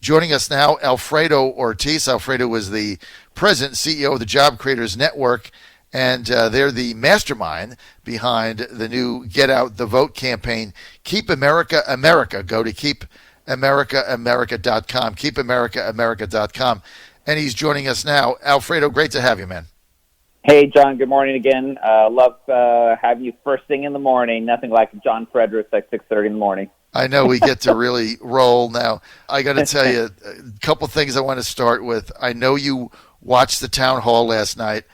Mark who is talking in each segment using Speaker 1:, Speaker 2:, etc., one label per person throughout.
Speaker 1: Joining us now, Alfredo Ortiz. Alfredo is the president, CEO of the Job Creators Network, and they're the mastermind behind the new Get Out the Vote campaign. Keep America America. Go to keepamericaamerica.com, keepamericaamerica.com. And he's joining us now. Alfredo, great to have you, man.
Speaker 2: Hey, John, good morning again. Love having you first thing in the morning. Nothing like John Fredericks at 6:30 in the morning.
Speaker 1: I know we get to really roll now. I got to tell you a couple things I want to start with. I know you watched the town hall last night.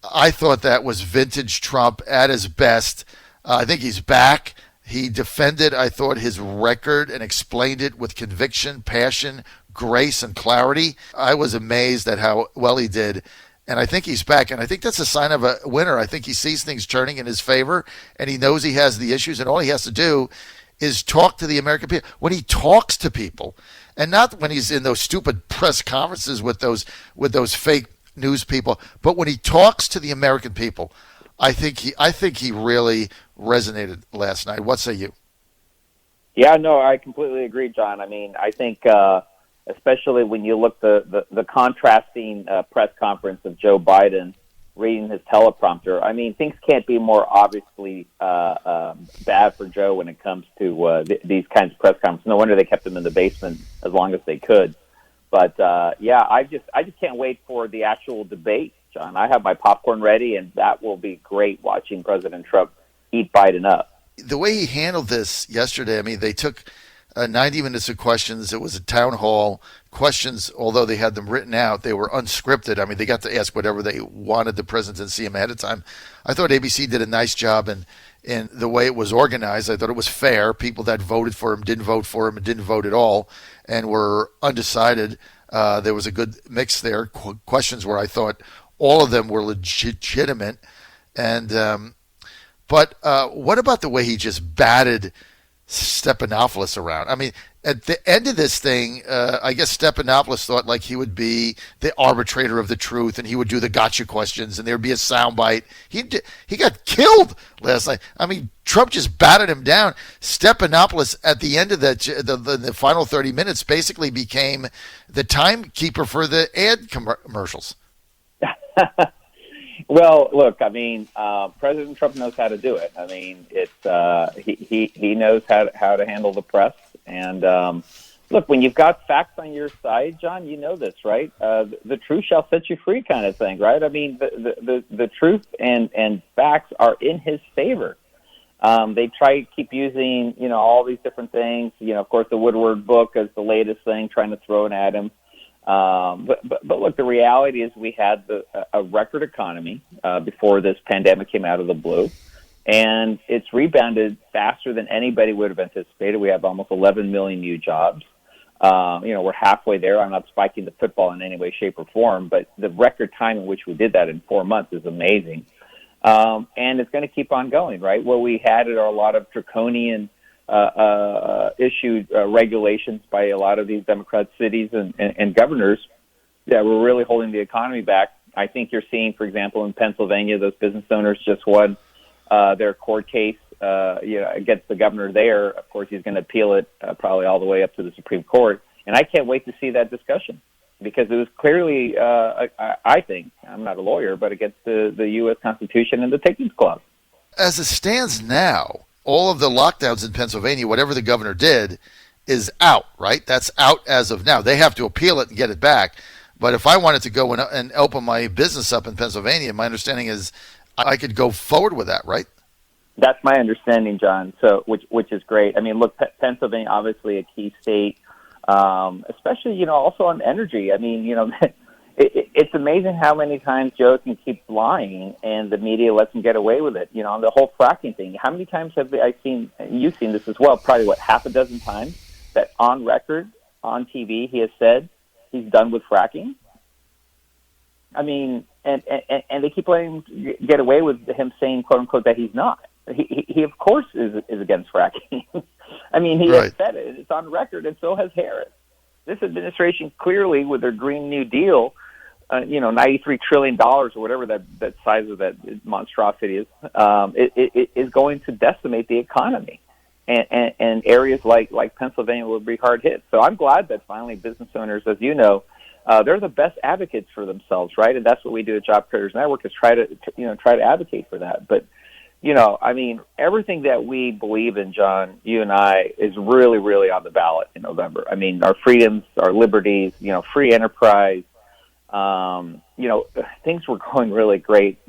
Speaker 1: I thought that was vintage Trump at his best. I think he's back. He defended, I thought, his record and explained it with conviction, passion, grace, and clarity. I was amazed at how well he did. And I think he's back. And I think that's a sign of a winner. I think he sees things turning in his favor, and he knows he has the issues, and all he has to do is talk to the American people. When he talks to people, and not when he's in those stupid press conferences with those fake news people, but when he talks to the American people, I think he really resonated last night. What say you?
Speaker 2: Yeah, no, I completely agree, John. I mean, I think especially when you look the contrasting press conference of Joe Biden reading his teleprompter. I mean, things can't be more obviously bad for Joe when it comes to these kinds of press conferences. No wonder they kept him in the basement as long as they could. But yeah, I just can't wait for the actual debate, John. I have my popcorn ready, and that will be great watching President Trump eat Biden up.
Speaker 1: The way he handled this yesterday, I mean, they took 90 minutes of questions. It was a town hall. Questions, although they had them written out, they were unscripted. I mean, they got to ask whatever they wanted the president to see him ahead of time. I thought ABC did a nice job in the way it was organized. I thought it was fair. People that voted for him didn't vote for him and didn't vote at all and were undecided. There was a good mix there. Questions where I thought all of them were legitimate. And but what about the way he just batted Stephanopoulos around? I mean, at the end of this thing, I guess Stephanopoulos thought like he would be the arbitrator of the truth, and he would do the gotcha questions, and there'd be a soundbite. He got killed last night. I mean, Trump just batted him down. Stephanopoulos at the end of the final 30 minutes basically became the timekeeper for the ad commercials.
Speaker 2: Well, look, I mean, President Trump knows how to do it. I mean, it's he knows how to handle the press. And look, when you've got facts on your side, John, you know this, right? The truth shall set you free, kind of thing, right? I mean, the truth and facts are in his favor. They try to keep using, all these different things. Of course, the Woodward book is the latest thing, trying to throw it at him. But look, the reality is we had a record economy before this pandemic came out of the blue, and it's rebounded faster than anybody would have anticipated. We have almost 11 million new jobs. We're halfway there. I'm not spiking the football in any way, shape, or form, but the record time in which we did that in 4 months is amazing. And it's going to keep on going, right? What we had are a lot of draconian issued regulations by a lot of these Democrat cities and governors that were really holding the economy back. I think you're seeing, for example, in Pennsylvania, those business owners just won their court case against the governor there. Of course, he's going to appeal it probably all the way up to the Supreme Court. And I can't wait to see that discussion because it was clearly, I think, I'm not a lawyer, but against the U.S. Constitution and the Takings Clause.
Speaker 1: As it stands now, all of the lockdowns in Pennsylvania, whatever the governor did, is out, right? That's out as of now. They have to appeal it and get it back. But if I wanted to go and open my business up in Pennsylvania, my understanding is I could go forward with that, right?
Speaker 2: That's my understanding, John. So, which is great. I mean, look, Pennsylvania, obviously a key state, especially, also on energy. I mean, it's amazing how many times Joe can keep lying and the media lets him get away with it. On the whole fracking thing, how many times have you've seen this as well, probably half a dozen times, that on record, on TV, he has said he's done with fracking? I mean, and they keep letting him get away with him saying, quote unquote, that he's not. He of course is against fracking. I mean, he has said it. It's on record, and so has Harris. This administration clearly, with their Green New Deal, $93 trillion or whatever that size of that monstrosity is going to decimate the economy. and areas like Pennsylvania will be hard hit. So I'm glad that finally business owners, as you know, they're the best advocates for themselves, right? And that's what we do at Job Creators Network, is try to advocate for that. But I mean, everything that we believe in, John, you and I, is really, really on the ballot in November. I mean, our freedoms, our liberties, free enterprise. Things were going really great,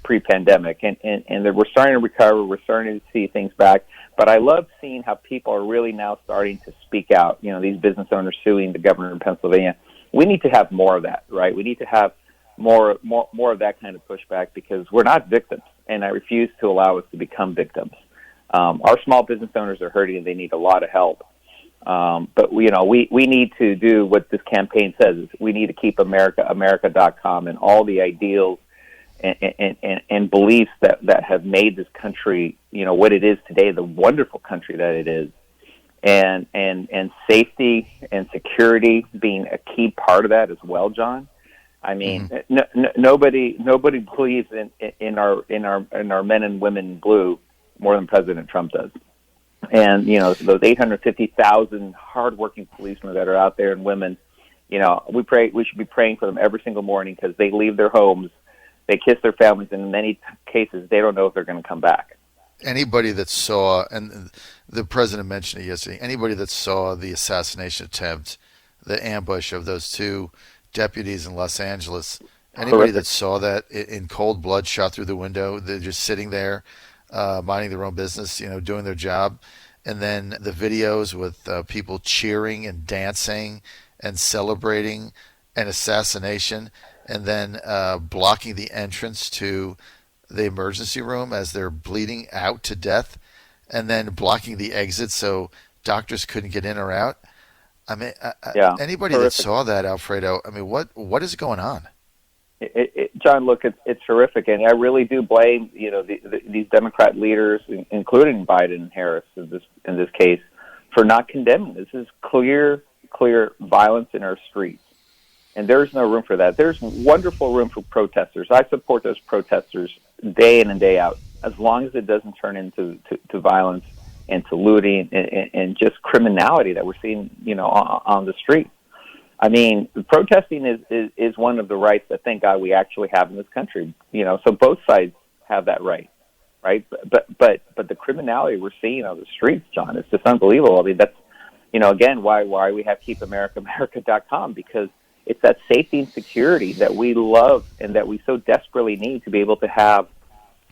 Speaker 2: pre-pandemic, and we're starting to recover. We're starting to see things back. But I love seeing how people are really now starting to speak out. These business owners suing the governor in Pennsylvania. We need to have more of that, right? We need to have more of that kind of pushback, because we're not victims, and I refuse to allow us to become victims. Our small business owners are hurting, and they need a lot of help. But we need to do what this campaign says. We need to keep America.com, and all the ideals and beliefs that have made this country, what it is today, the wonderful country that it is, and safety and security being a key part of that as well, John. I mean, nobody believes in our men and women in blue more than President Trump does. And those 850,000 hardworking policemen that are out there, and women, we should be praying for them every single morning, because they leave their homes, they kiss their families, and in many cases they don't know if they're going to come back.
Speaker 1: Anybody that saw, and the president mentioned it yesterday, anybody that saw the assassination attempt, the ambush of those two deputies in Los Angeles, anybody that saw that in cold blood, shot through the window, they're just sitting there, minding their own business, doing their job. And then the videos with people cheering and dancing and celebrating an assassination, and then blocking the entrance to the emergency room as they're bleeding out to death, and then blocking the exit so doctors couldn't get in or out. I mean, anybody that saw that, Alfredo, I mean, what is going on?
Speaker 2: John, look, it's horrific, and I really do blame these Democrat leaders, including Biden and Harris in this case, for not condemning. This is clear violence in our streets, and there's no room for that. There's wonderful room for protesters. I support those protesters day in and day out, as long as it doesn't turn into violence and to looting and just criminality that we're seeing on the street. I mean, protesting is one of the rights that, thank God, we actually have in this country. So both sides have that right? But the criminality we're seeing on the streets, John, it's just unbelievable. I mean, that's again why we have Keep America.com, because it's that safety and security that we love and that we so desperately need to be able to have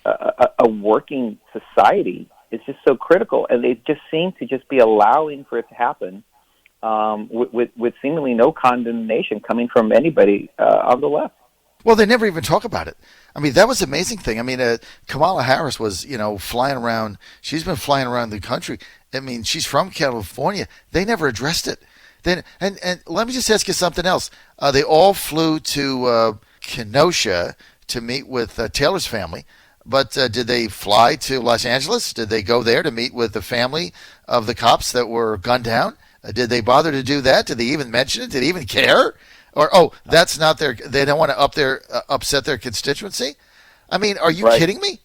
Speaker 2: a working society. It's just so critical, and they just seem to just be allowing for it to happen. With seemingly no condemnation coming from anybody on the left.
Speaker 1: Well, they never even talk about it. I mean, that was the amazing thing. I mean, Kamala Harris was, flying around. She's been flying around the country. I mean, she's from California. They never addressed it. Then, and let me just ask you something else. They all flew to Kenosha to meet with Taylor's family. But did they fly to Los Angeles? Did they go there to meet with the family of the cops that were gunned down? Did they bother to do that? Did they even mention it? Did they even care? Or, that's not they don't want to upset their constituency? I mean, are you kidding me?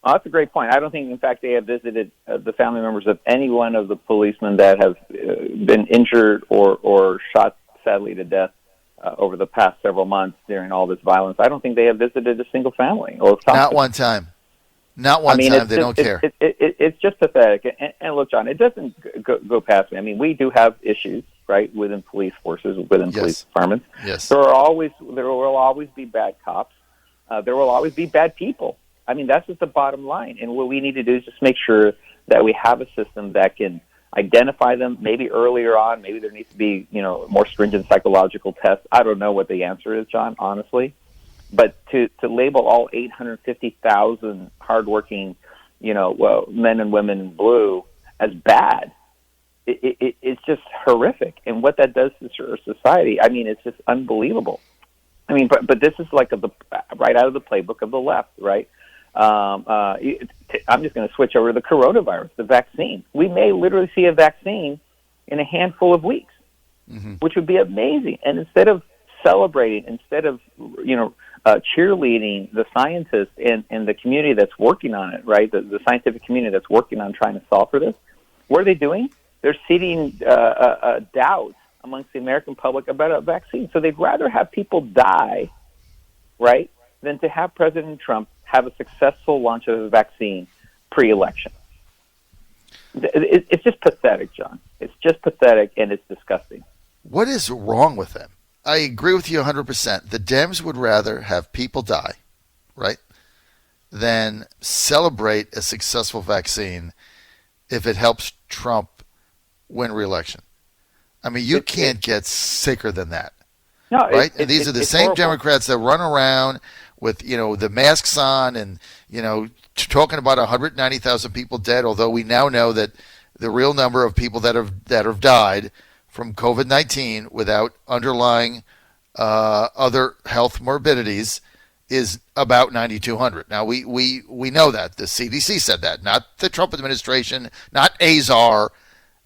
Speaker 2: Well, that's a great point. I don't think, in fact, they have visited the family members of any one of the policemen that have been injured or shot, sadly, to death over the past several months during all this violence. I don't think they have visited a single family.
Speaker 1: Not one time. Not one time. They don't care.
Speaker 2: It's just pathetic. And look, John, it doesn't go past me. I mean, we do have issues, right, within police forces, within police departments.
Speaker 1: Yes.
Speaker 2: There will always be bad cops. There will always be bad people. I mean, that's just the bottom line. And what we need to do is just make sure that we have a system that can identify them maybe earlier on. Maybe there needs to be, more stringent psychological tests. I don't know what the answer is, John, honestly. But to label all 850,000 hardworking, men and women in blue as bad, it's just horrific. And what that does to our society, I mean, it's just unbelievable. I mean, but this is like right out of the playbook of the left, right? I'm just going to switch over to the coronavirus, the vaccine. We may literally see a vaccine in a handful of weeks, which would be amazing. And instead of celebrating, instead of, cheerleading the scientists and the community that's working on it, right? The scientific community that's working on trying to solve for this, what are they doing? They're seeding doubt amongst the American public about a vaccine. So they'd rather have people die, right, than to have President Trump have a successful launch of a vaccine pre-election. It's just pathetic, John. It's just pathetic, and it's disgusting.
Speaker 1: What is wrong with them? I agree with you 100%. The Dems would rather have people die, right, than celebrate a successful vaccine if it helps Trump win re-election. I mean, you can't get sicker than that, right? And these are the same horrible Democrats that run around with, the masks on and, talking about 190,000 people dead, although we now know that the real number of people that have died from COVID-19 without underlying other health morbidities is about 9,200. Now, we know that. The CDC said that, not the Trump administration, not Azar.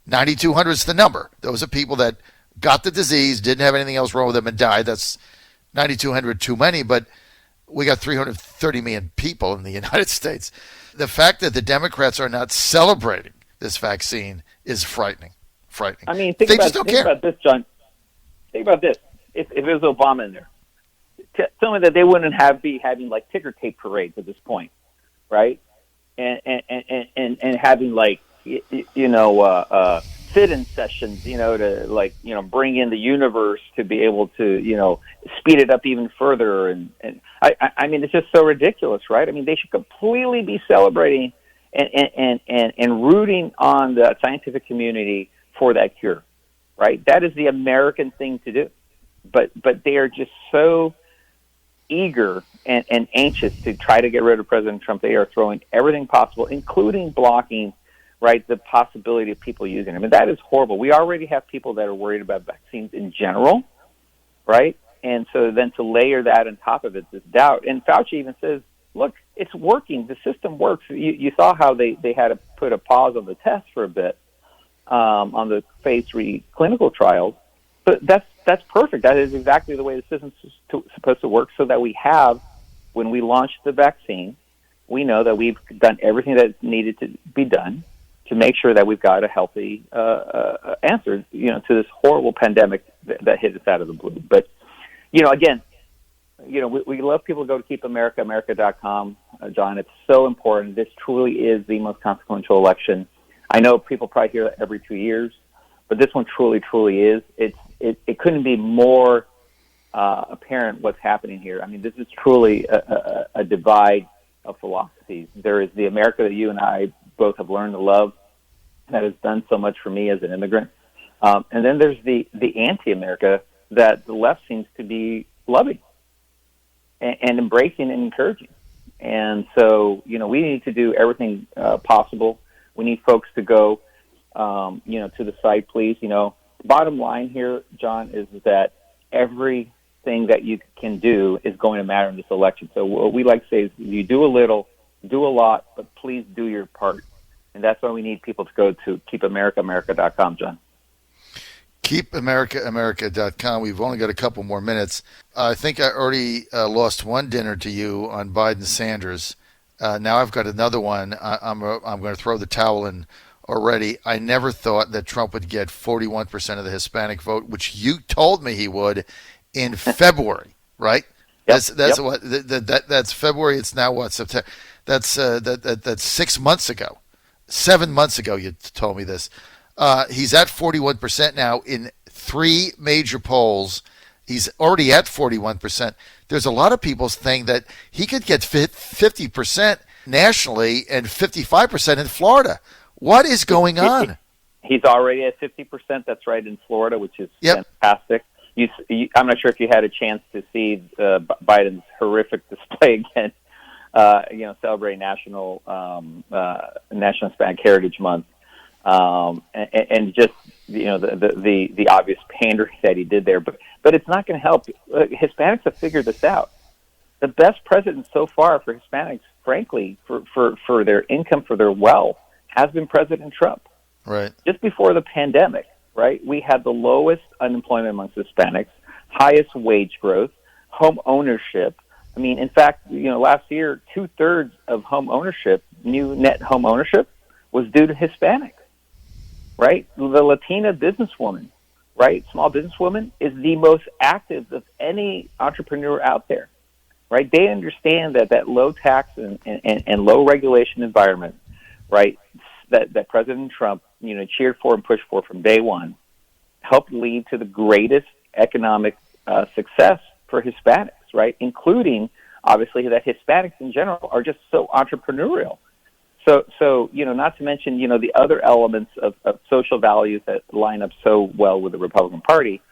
Speaker 1: 9,200 is the number. Those are people that got the disease, didn't have anything else wrong with them, and died. That's 9,200 too many, but we got 330 million people in the United States. The fact that the Democrats are not celebrating this vaccine is frightening.
Speaker 2: I mean, think about this, John. Think about this. If it was Obama in there, tell me that they wouldn't be having like ticker tape parades at this point, right? And having like fit-in sessions, to bring in the universe to be able to speed it up even further. And I mean, it's just so ridiculous, right? I mean, they should completely be celebrating and rooting on the scientific community for that cure, right? That is the American thing to do. But they are just so eager and anxious to try to get rid of President Trump. They are throwing everything possible, including blocking, right, the possibility of people using it. I mean, that is horrible. We already have people that are worried about vaccines in general, right? And so then to layer that on top of it, this doubt. And Fauci even says, look, it's working. The system works. You saw how they had to put a pause on the test for a bit on the phase 3 clinical trials. But that's perfect. That is exactly the way the system's supposed to work, so that we have, when we launch the vaccine, we know that we've done everything that needed to be done to make sure that we've got a healthy answer, to this horrible pandemic that hit us out of the blue. But, again, we love people to go to keepamerica.com, John. It's so important. This truly is the most consequential election. I know people probably hear that every 2 years, but this one truly, truly is. It couldn't be more apparent what's happening here. I mean, this is truly a divide of philosophies. There is the America that you and I both have learned to love, that has done so much for me as an immigrant. And then there's the anti-America that the left seems to be loving and embracing and encouraging. And so, we need to do everything possible. We need folks to go, to the site, please. Bottom line here, John, is that everything that you can do is going to matter in this election. So what we like to say is, you do a little, do a lot, but please do your part. And that's why we need people to go to keepamerica.com, John.
Speaker 1: KeepAmerica.com. We've only got a couple more minutes. I think I already lost one dinner to you on Biden-Sanders. Now I've got another one. I'm going to throw the towel in already. I never thought that Trump would get 41% of the Hispanic vote, which you told me he would in February, right?
Speaker 2: Yep.
Speaker 1: That's what that's February. It's now what, September? That's 6 months ago. 7 months ago, you told me this. He's at 41% now in 3 major polls. He's already at 41%. There's a lot of people saying that he could get 50% nationally and 55% in Florida. What is going on?
Speaker 2: He's already at 50%. That's right, in Florida, which is fantastic. I'm not sure if you had a chance to see Biden's horrific display again. Celebrating National Hispanic Heritage Month, and just the obvious pandering that he did there. But it's not going to help. Hispanics have figured this out. The best president so far for Hispanics, frankly, for their income, for their wealth, has been President Trump.
Speaker 1: Right.
Speaker 2: Just before the pandemic, right, we had the lowest unemployment amongst Hispanics, highest wage growth, home ownership. I mean, in fact, last year, 2/3 of home ownership, new net home ownership, was due to Hispanics, right? The Latina businesswoman, right? Small businesswoman is the most active of any entrepreneur out there, right? They understand that low tax and low regulation environment, right, that President Trump, cheered for and pushed for from day one, helped lead to the greatest economic success for Hispanics, right? Including, obviously, that Hispanics in general are just so entrepreneurial. So not to mention, the other elements of social values that line up so well with the Republican Party.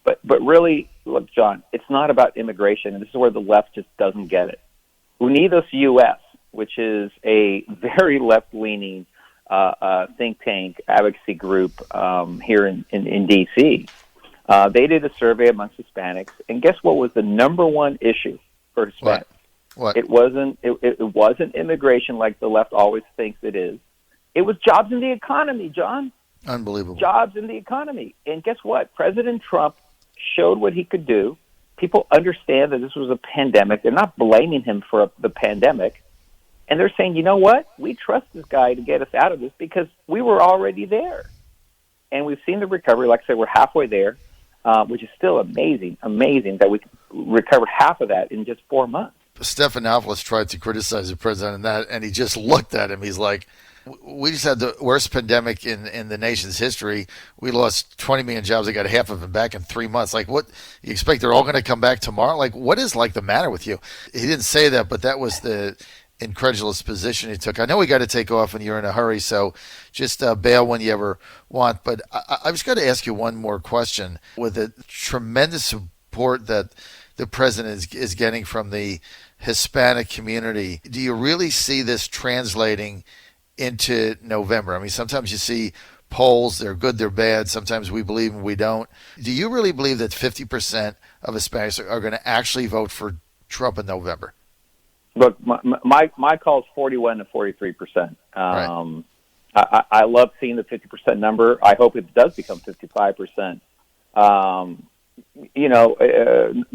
Speaker 2: But really, look, John, it's not about immigration, and this is where the left just doesn't get it. Unidos US, which is a very left-leaning think tank advocacy group here in D.C., they did a survey amongst Hispanics, and guess what was the number one issue for Hispanics?
Speaker 1: What?
Speaker 2: It wasn't immigration like the left always thinks it is. It was jobs in the economy, John.
Speaker 1: Unbelievable.
Speaker 2: Jobs in the economy. And guess what? President Trump showed what he could do. People understand that this was a pandemic. They're not blaming him for the pandemic. And they're saying, you know what? We trust this guy to get us out of this because we were already there. And we've seen the recovery. Like I said, we're halfway there, which is still amazing that we recovered half of that in just 4 months.
Speaker 1: Stephanopoulos tried to criticize the president on that, and he just looked at him. He's like, we just had the worst pandemic in the nation's history. We lost 20 million jobs. I got half of them back in 3 months. Like, what? You expect they're all going to come back tomorrow? Like, what is the matter with you? He didn't say that, but that was the incredulous position he took. I know we got to take off and you're in a hurry, so just bail when you ever want. But I just got to ask you one more question. With the tremendous support that the president is getting from the Hispanic community, do you really see this translating into November? I mean, sometimes you see polls, they're good, they're bad. Sometimes we believe and we don't. Do you really believe that 50% of Hispanics are going to actually vote for Trump in November?
Speaker 2: Look, my call is 41 to 43%.
Speaker 1: Right.
Speaker 2: I love seeing the 50% number. I hope it does become 55%.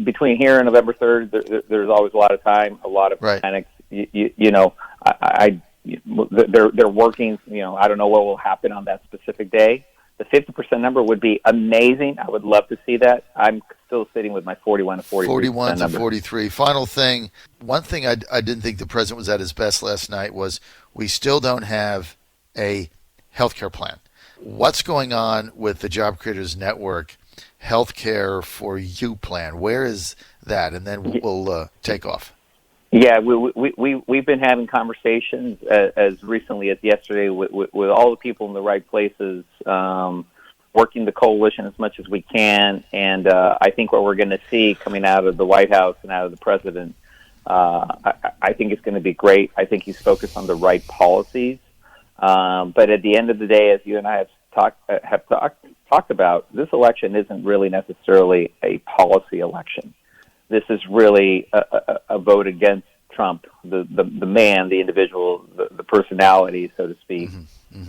Speaker 2: Between here and November 3rd, there's always a lot of time, a lot of panics. They're working. I don't know what will happen on that specific day. The 50% number would be amazing. I would love to see that. I'm still sitting with my 41 to 43%.
Speaker 1: 41 to
Speaker 2: number.
Speaker 1: 43. Final thing. One thing I didn't think the president was at his best last night was we still don't have a healthcare plan. What's going on with the Job Creators Network Healthcare for You plan? Where is that? And then we'll take off.
Speaker 2: Yeah, we've been having conversations as recently as yesterday with all the people in the right places, working the coalition as much as we can. And I think what we're going to see coming out of the White House and out of the president, I think it's going to be great. I think he's focused on the right policies. But at the end of the day, as you and I have talked about, this election isn't really necessarily a policy election. This is really a vote against Trump, the man, the individual, the personality, so to speak,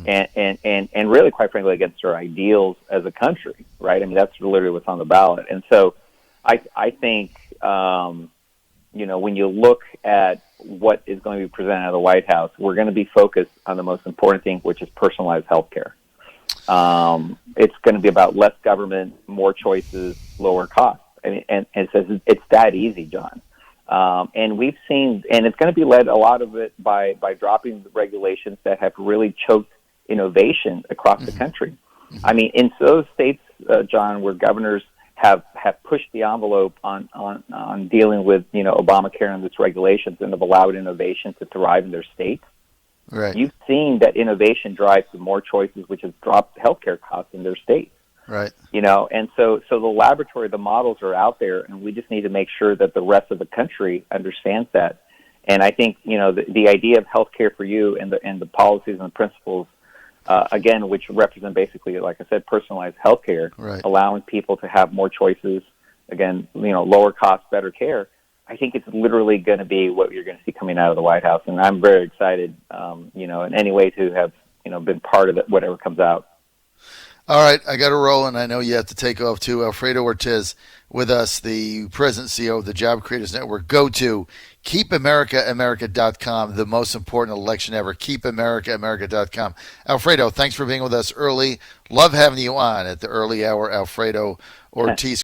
Speaker 2: and really, quite frankly, against our ideals as a country, right? I mean, that's literally what's on the ballot. And so I think, when you look at what is going to be presented out of the White House, we're going to be focused on the most important thing, which is personalized health care. It's going to be about less government, more choices, lower costs. And it's that easy, John. And we've seen, and it's going to be led a lot of it by dropping the regulations that have really choked innovation across the country. I mean, in those states, John, where governors have pushed the envelope on dealing with Obamacare and its regulations and have allowed innovation to thrive in their states.
Speaker 1: Right.
Speaker 2: You've seen that innovation drives to more choices, which has dropped healthcare costs in their states.
Speaker 1: Right.
Speaker 2: And so the laboratory, the models are out there, and we just need to make sure that the rest of the country understands that. And I think, the idea of healthcare for you and the policies and the principles, again, which represent basically, like I said, personalized healthcare, allowing people to have more choices, again, lower cost, better care. I think it's literally going to be what you're going to see coming out of the White House. And I'm very excited, in any way to have, been part of it, whatever comes out.
Speaker 1: All right, I got to roll, and I know you have to take off too. Alfredo Ortiz with us, the president and CEO of the Job Creators Network. Go to keepamericaamerica.com, the most important election ever. Keepamericaamerica.com. Alfredo, thanks for being with us early. Love having you on at the early hour. Alfredo Ortiz.